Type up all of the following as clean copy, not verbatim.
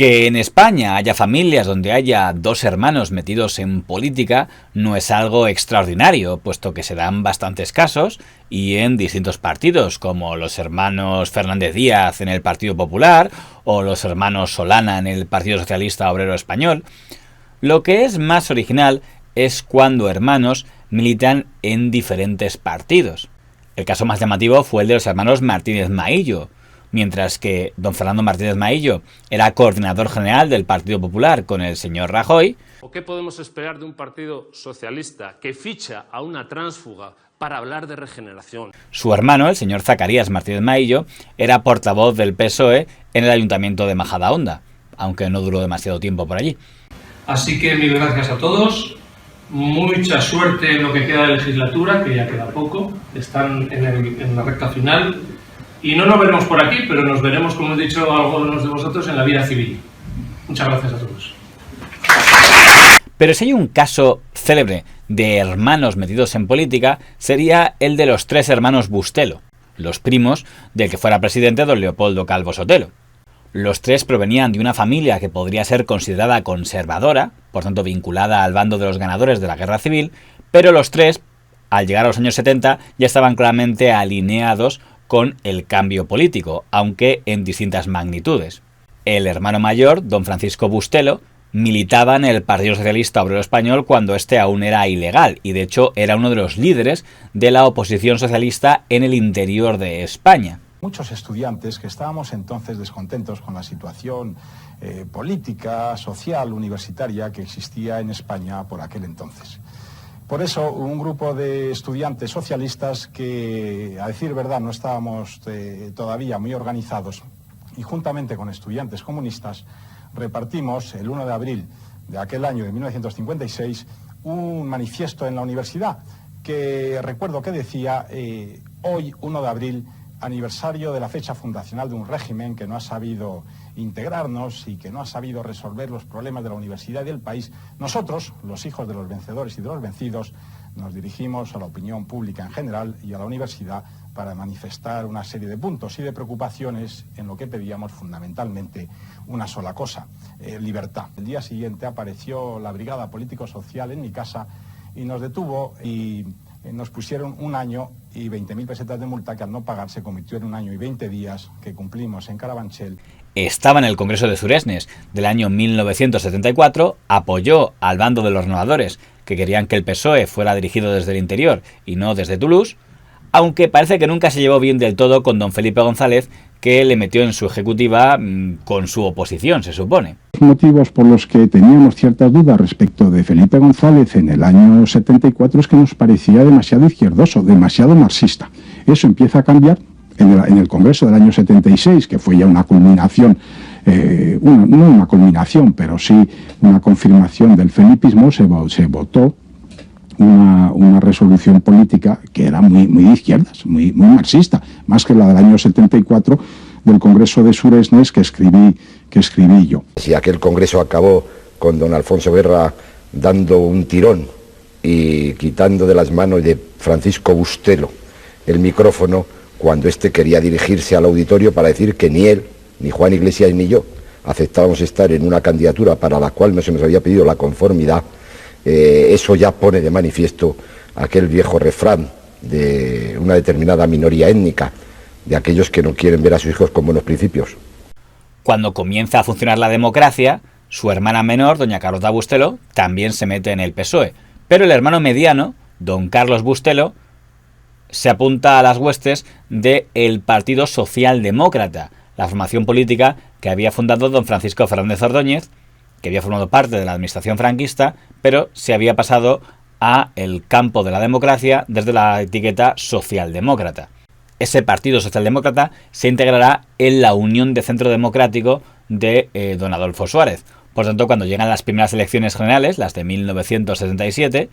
Que en España haya familias donde haya dos hermanos metidos en política no es algo extraordinario, puesto que se dan bastantes casos y en distintos partidos, como los hermanos Fernández Díaz en el Partido Popular o los hermanos Solana en el Partido Socialista Obrero Español. Lo que es más original es cuando hermanos militan en diferentes partidos. El caso más llamativo fue el de los hermanos Martínez Maillo. Mientras que don Fernando Martínez Maillo era coordinador general del Partido Popular con el señor Rajoy. ¿O qué podemos esperar de un partido socialista que ficha a una tránsfuga para hablar de regeneración? Su hermano, el señor Zacarías Martínez Maillo, era portavoz del PSOE en el Ayuntamiento de Majadahonda, aunque no duró demasiado tiempo por allí. Así que mil gracias a todos, mucha suerte en lo que queda de legislatura, que ya queda poco, están en la recta final. Y no nos veremos por aquí, pero nos veremos, como he dicho a algunos de vosotros, en la vida civil. Muchas gracias a todos. Pero si hay un caso célebre de hermanos metidos en política, sería el de los tres hermanos Bustelo, los primos del que fuera presidente don Leopoldo Calvo Sotelo. Los tres provenían de una familia que podría ser considerada conservadora, por tanto vinculada al bando de los ganadores de la Guerra Civil, pero los tres, al llegar a los años 70, ya estaban claramente alineados con el cambio político, aunque en distintas magnitudes. El hermano mayor, don Francisco Bustelo, militaba en el Partido Socialista Obrero Español cuando este aún era ilegal y de hecho era uno de los líderes de la oposición socialista en el interior de España. Muchos estudiantes que estábamos entonces descontentos con la situación política, social, universitaria que existía en España por aquel entonces. Por eso, un grupo de estudiantes socialistas que, a decir verdad, no estábamos todavía muy organizados y juntamente con estudiantes comunistas repartimos el 1 de abril de aquel año de 1956 un manifiesto en la universidad que recuerdo que decía hoy 1 de abril, aniversario de la fecha fundacional de un régimen que no ha sabido integrarnos y que no ha sabido resolver los problemas de la universidad y del país. Nosotros, los hijos de los vencedores y de los vencidos, nos dirigimos a la opinión pública en general y a la universidad para manifestar una serie de puntos y de preocupaciones en lo que pedíamos fundamentalmente una sola cosa, libertad. El día siguiente apareció la Brigada Político-Social en mi casa y nos detuvo y nos pusieron 1 año y 20.000 pesetas de multa que al no pagar se convirtió en 1 año y 20 días que cumplimos en Carabanchel. Estaba en el Congreso de Suresnes del año 1974, apoyó al bando de los renovadores que querían que el PSOE fuera dirigido desde el interior y no desde Toulouse, aunque parece que nunca se llevó bien del todo con don Felipe González, que le metió en su ejecutiva con su oposición, se supone. Los motivos por los que teníamos ciertas dudas respecto de Felipe González en el año 74 es que nos parecía demasiado izquierdoso, demasiado marxista. Eso empieza a cambiar en el Congreso del año 76, que fue ya una culminación, no una culminación, pero sí una confirmación del felipismo. Se votó una resolución política que era muy de izquierdas, muy marxista, más que la del año 74 del Congreso de Suresnes que escribí yo. Si aquel congreso acabó con don Alfonso Guerra dando un tirón y quitando de las manos de Francisco Bustelo el micrófono cuando éste quería dirigirse al auditorio para decir que ni él, ni Juan Iglesias ni yo aceptábamos estar en una candidatura para la cual no se nos había pedido la conformidad, eso ya pone de manifiesto aquel viejo refrán de una determinada minoría étnica, de aquellos que no quieren ver a sus hijos con buenos principios. Cuando comienza a funcionar la democracia, su hermana menor, doña Carlota Bustelo, también se mete en el PSOE, pero el hermano mediano, don Carlos Bustelo, se apunta a las huestes del Partido Socialdemócrata, la formación política que había fundado don Francisco Fernández Ordóñez, que había formado parte de la administración franquista, pero se había pasado a el campo de la democracia desde la etiqueta socialdemócrata. Ese Partido Socialdemócrata se integrará en la Unión de Centro Democrático de don Adolfo Suárez. Por tanto, cuando llegan las primeras elecciones generales, las de 1977,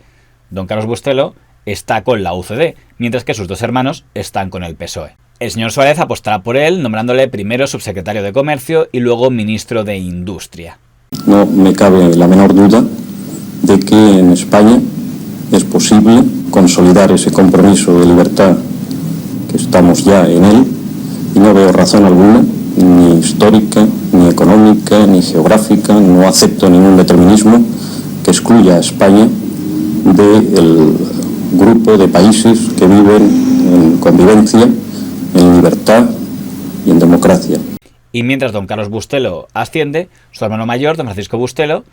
don Carlos Bustelo está con la UCD, mientras que sus dos hermanos están con el PSOE. El señor Suárez apostará por él, nombrándole primero subsecretario de Comercio y luego ministro de Industria. No me cabe la menor duda de que en España es posible consolidar ese compromiso de libertad que estamos ya en él y no veo razón alguna, ni histórica ni económica, ni geográfica. No acepto ningún determinismo que excluya a España del grupo de países que viven en convivencia, en libertad y en democracia. Y mientras don Carlos Bustelo asciende, su hermano mayor, don Francisco Bustelo,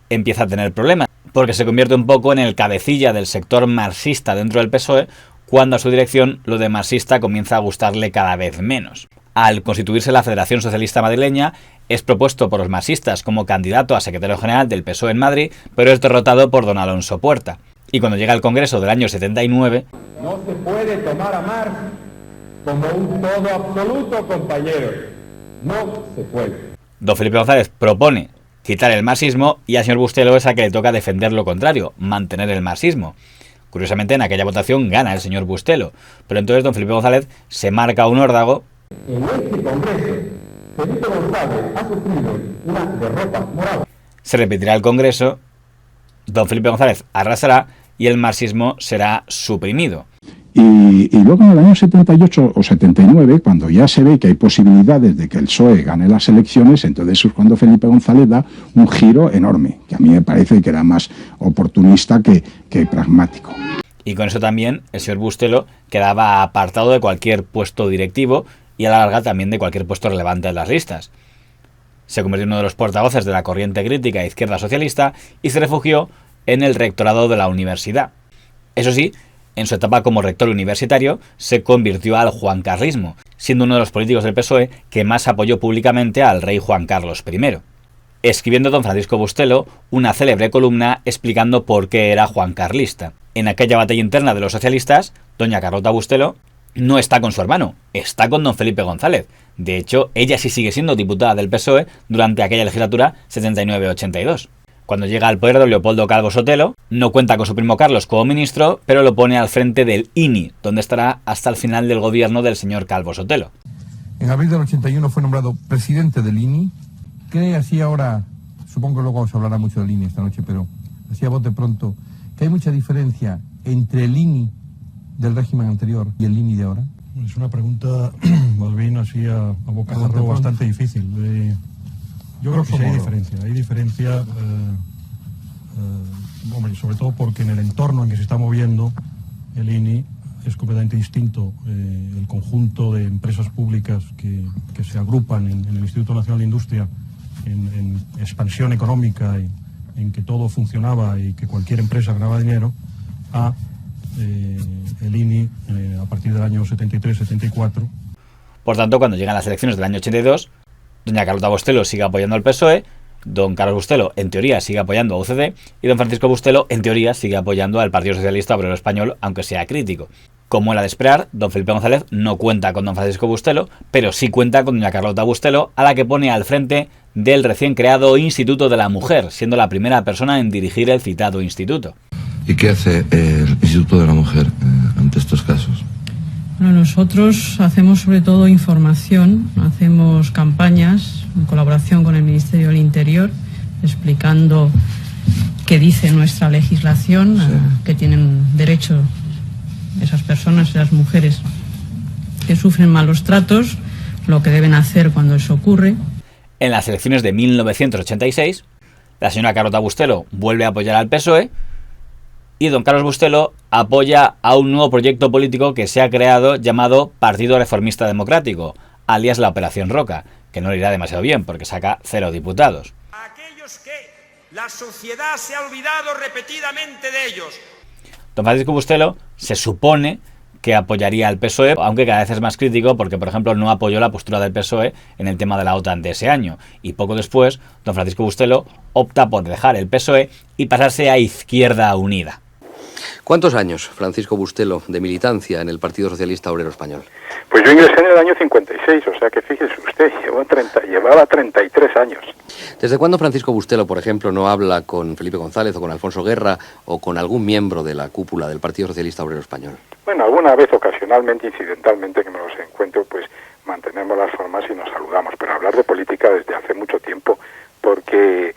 empieza a tener problemas, porque se convierte un poco en el cabecilla del sector marxista dentro del PSOE, cuando a su dirección lo de marxista comienza a gustarle cada vez menos. Al constituirse la Federación Socialista Madrileña, es propuesto por los marxistas como candidato a secretario general del PSOE en Madrid, pero es derrotado por don Alonso Puerta. Y cuando llega al Congreso del año 79... No se puede tomar a Marx como un todo absoluto, compañeros. No se puede. Don Felipe González propone quitar el marxismo y al señor Bustelo es a que le toca defender lo contrario, mantener el marxismo. Curiosamente, en aquella votación gana el señor Bustelo, pero entonces don Felipe González se marca un órdago. En este Congreso, Felipe González ha sufrido una derrota moral. Se repetirá el Congreso, don Felipe González arrasará y el marxismo será suprimido. Y luego en el año 78 o 79, cuando ya se ve que hay posibilidades de que el PSOE gane las elecciones, entonces es cuando Felipe González da un giro enorme, que a mí me parece que era más oportunista que pragmático. Y con eso también el señor Bustelo quedaba apartado de cualquier puesto directivo y a la larga también de cualquier puesto relevante en las listas. Se convirtió en uno de los portavoces de la corriente crítica de izquierda socialista y se refugió en el rectorado de la universidad. Eso sí, en su etapa como rector universitario se convirtió al juancarlismo, siendo uno de los políticos del PSOE que más apoyó públicamente al rey Juan Carlos I, escribiendo don Francisco Bustelo una célebre columna explicando por qué era juancarlista. En aquella batalla interna de los socialistas, doña Carlota Bustelo no está con su hermano, está con don Felipe González. De hecho, ella sí sigue siendo diputada del PSOE durante aquella legislatura 79-82. Cuando llega al poder don Leopoldo Calvo Sotelo, no cuenta con su primo Carlos como ministro, pero lo pone al frente del INI, donde estará hasta el final del gobierno del señor Calvo Sotelo. En abril del 81 fue nombrado presidente del INI. ¿Qué así ahora? Supongo que luego se hablará mucho del INI esta noche, pero así a bote pronto, ¿que hay mucha diferencia entre el INI del régimen anterior y el INI de ahora? Es una pregunta, más bien así a bocajarro bastante difícil. Yo creo que sí hay diferencia. Hay diferencia, hombre, sobre todo porque en el entorno en que se está moviendo el INI es completamente distinto. El conjunto de empresas públicas que se agrupan en el Instituto Nacional de Industria en expansión económica, en que todo funcionaba y que cualquier empresa ganaba dinero, a el INI a partir del año 73-74. Por tanto, cuando llegan las elecciones del año 82, doña Carlota Bustelo sigue apoyando al PSOE, don Carlos Bustelo en teoría sigue apoyando a UCD y don Francisco Bustelo en teoría sigue apoyando al Partido Socialista Obrero Español, aunque sea crítico. Como era de esperar, don Felipe González no cuenta con don Francisco Bustelo, pero sí cuenta con doña Carlota Bustelo, a la que pone al frente del recién creado Instituto de la Mujer, siendo la primera persona en dirigir el citado instituto. ¿Y qué hace el Instituto de la Mujer ante estos casos? Bueno, nosotros hacemos sobre todo información, hacemos campañas en colaboración con el Ministerio del Interior, explicando qué dice nuestra legislación, sí, que tienen derecho esas personas, esas mujeres que sufren malos tratos, lo que deben hacer cuando eso ocurre. En las elecciones de 1986, la señora Carlota Bustelo vuelve a apoyar al PSOE y don Carlos Bustelo apoya a un nuevo proyecto político que se ha creado llamado Partido Reformista Democrático, alias la Operación Roca, que no le irá demasiado bien porque saca 0 diputados. Aquellos que la sociedad se ha olvidado repetidamente de ellos. Don Francisco Bustelo se supone que apoyaría al PSOE, aunque cada vez es más crítico porque, por ejemplo, no apoyó la postura del PSOE en el tema de la OTAN de ese año. Y poco después, don Francisco Bustelo opta por dejar el PSOE y pasarse a Izquierda Unida. ¿Cuántos años, Francisco Bustelo, de militancia en el Partido Socialista Obrero Español? Pues yo ingresé en el año 56, o sea que fíjese usted, llevaba 33 años. ¿Desde cuándo Francisco Bustelo, por ejemplo, no habla con Felipe González o con Alfonso Guerra o con algún miembro de la cúpula del Partido Socialista Obrero Español? Bueno, alguna vez, ocasionalmente, incidentalmente, que me los encuentro, pues mantenemos las formas y nos saludamos, pero hablar de política desde hace mucho tiempo, porque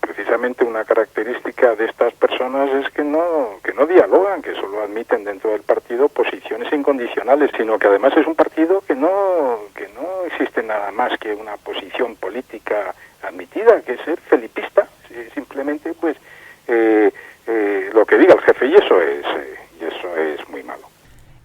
precisamente una característica de estas personas es que no dialogan, que solo admiten dentro del partido posiciones incondicionales, sino que además es un partido que no existe nada más que una una posición política admitida, que es ser felipista, simplemente pues lo que diga el jefe, y eso es muy malo.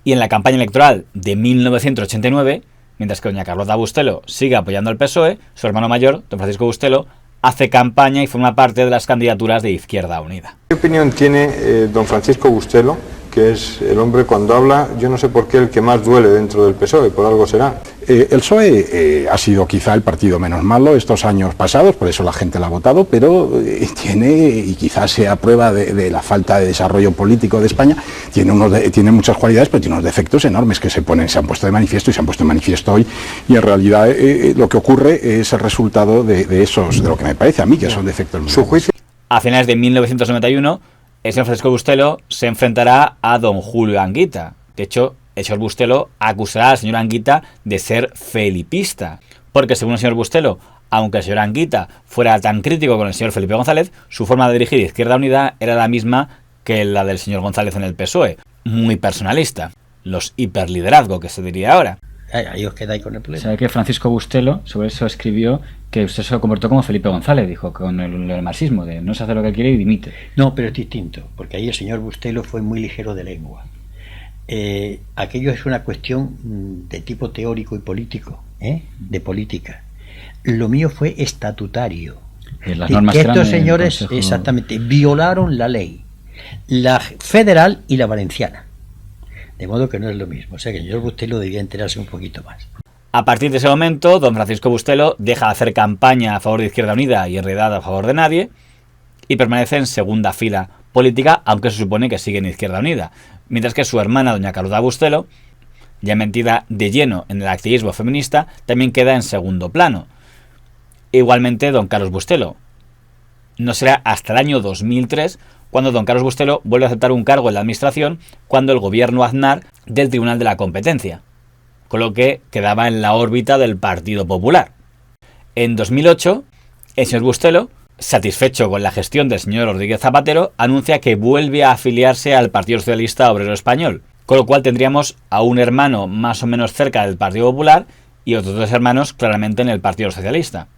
Y en la campaña electoral de 1989, mientras que doña Carlota Bustelo sigue apoyando al PSOE, su hermano mayor, don Francisco Bustelo, hace campaña y forma parte de las candidaturas de Izquierda Unida. ¿Qué opinión tiene don Francisco Bustelo, que es el hombre cuando habla, yo no sé por qué, el que más duele dentro del PSOE, por algo será? El PSOE ha sido quizá el partido menos malo estos años pasados, por eso la gente la ha votado, pero tiene, y quizás sea prueba de la falta de desarrollo político de España, tiene muchas cualidades, pero tiene unos defectos enormes que se han puesto de manifiesto y se han puesto de manifiesto hoy, y en realidad lo que ocurre es el resultado de lo que me parece a mí que son defectos muy grandes. A finales de 1991, el señor Francisco Bustelo se enfrentará a don Julio Anguita. De hecho, el señor Bustelo acusará al señor Anguita de ser felipista, porque según el señor Bustelo, aunque el señor Anguita fuera tan crítico con el señor Felipe González, su forma de dirigir Izquierda Unida era la misma que la del señor González en el PSOE, muy personalista, los hiperliderazgo que se diría ahora. Ahí os quedáis con el problema. ¿Sabe que Francisco Bustelo sobre eso escribió que usted se comportó como Felipe González, dijo, con el marxismo, de no se hace lo que quiere y dimite? No, pero es distinto, porque ahí el señor Bustelo fue muy ligero de lengua. Aquello es una cuestión de tipo teórico y político, de política. Lo mío fue estatutario. Las normas que estos señores exactamente violaron la ley, la federal y la valenciana. De modo que no es lo mismo. O sea que el señor Bustelo debía enterarse un poquito más. A partir de ese momento, don Francisco Bustelo deja de hacer campaña a favor de Izquierda Unida y en realidad a favor de nadie, y permanece en segunda fila política, aunque se supone que sigue en Izquierda Unida. Mientras que su hermana, doña Carlota Bustelo, ya metida de lleno en el activismo feminista, también queda en segundo plano. Igualmente, don Carlos Bustelo. No será hasta el año 2003 cuando don Carlos Bustelo vuelve a aceptar un cargo en la administración cuando el gobierno Aznar del Tribunal de la Competencia, con lo que quedaba en la órbita del Partido Popular. En 2008, el señor Bustelo, satisfecho con la gestión del señor Rodríguez Zapatero, anuncia que vuelve a afiliarse al Partido Socialista Obrero Español, con lo cual tendríamos a un hermano más o menos cerca del Partido Popular y otros dos hermanos claramente en el Partido Socialista.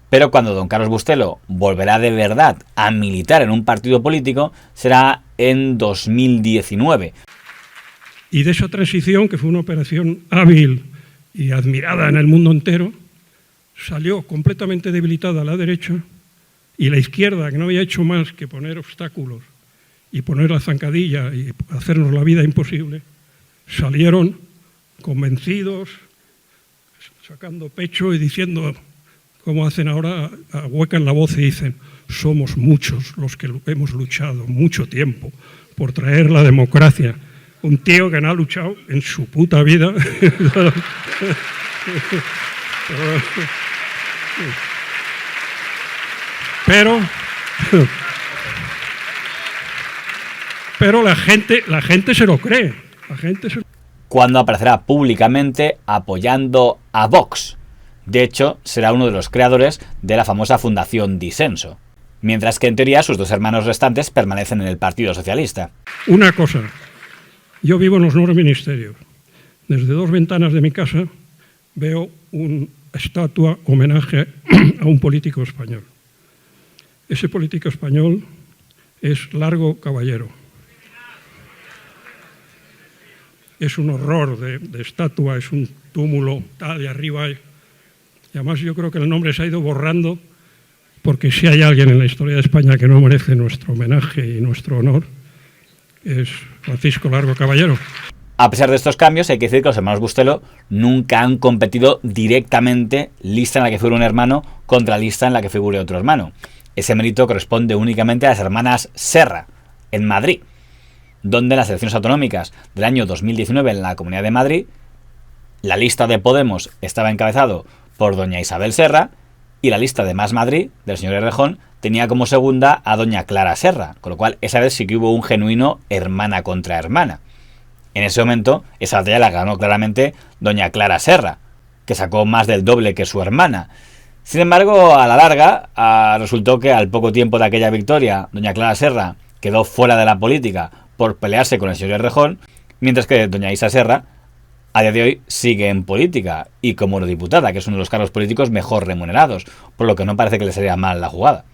Pero cuando don Carlos Bustelo volverá de verdad a militar en un partido político será en 2019. Y de esa transición, que fue una operación hábil y admirada en el mundo entero, salió completamente debilitada la derecha, y la izquierda, que no había hecho más que poner obstáculos y poner la zancadilla y hacernos la vida imposible, salieron convencidos, sacando pecho y diciendo, como hacen ahora, ahuecan la voz y dicen: somos muchos los que hemos luchado mucho tiempo por traer la democracia. Un tío que no ha luchado en su puta vida. Pero la gente se lo cree. Cuando aparecerá públicamente apoyando a Vox. De hecho, será uno de los creadores de la famosa Fundación Disenso. Mientras que en teoría sus dos hermanos restantes permanecen en el Partido Socialista. Una cosa, yo vivo en los 9 ministerios. Desde 2 ventanas de mi casa veo una estatua homenaje a un político español. Ese político español es Largo Caballero. Es un horror de estatua, es un túmulo, tal, y arriba hay... Y además yo creo que el nombre se ha ido borrando, porque si hay alguien en la historia de España que no merece nuestro homenaje y nuestro honor, es Francisco Largo Caballero. A pesar de estos cambios, hay que decir que los hermanos Bustelo nunca han competido directamente, lista en la que figure un hermano contra lista en la que figure otro hermano. Ese mérito corresponde únicamente a las hermanas Serra, en Madrid, donde en las elecciones autonómicas del año 2019 en la Comunidad de Madrid, la lista de Podemos estaba encabezado por doña Isabel Serra y la lista de Más Madrid, del señor Errejón, tenía como segunda a doña Clara Serra, con lo cual esa vez sí que hubo un genuino hermana contra hermana. En ese momento, esa batalla la ganó claramente doña Clara Serra, que sacó más del doble que su hermana. Sin embargo, a la larga, resultó que al poco tiempo de aquella victoria, doña Clara Serra quedó fuera de la política por pelearse con el señor Errejón, mientras que doña Isa Serra a día de hoy sigue en política y como eurodiputada, que es uno de los cargos políticos mejor remunerados, por lo que no parece que le salga mal la jugada.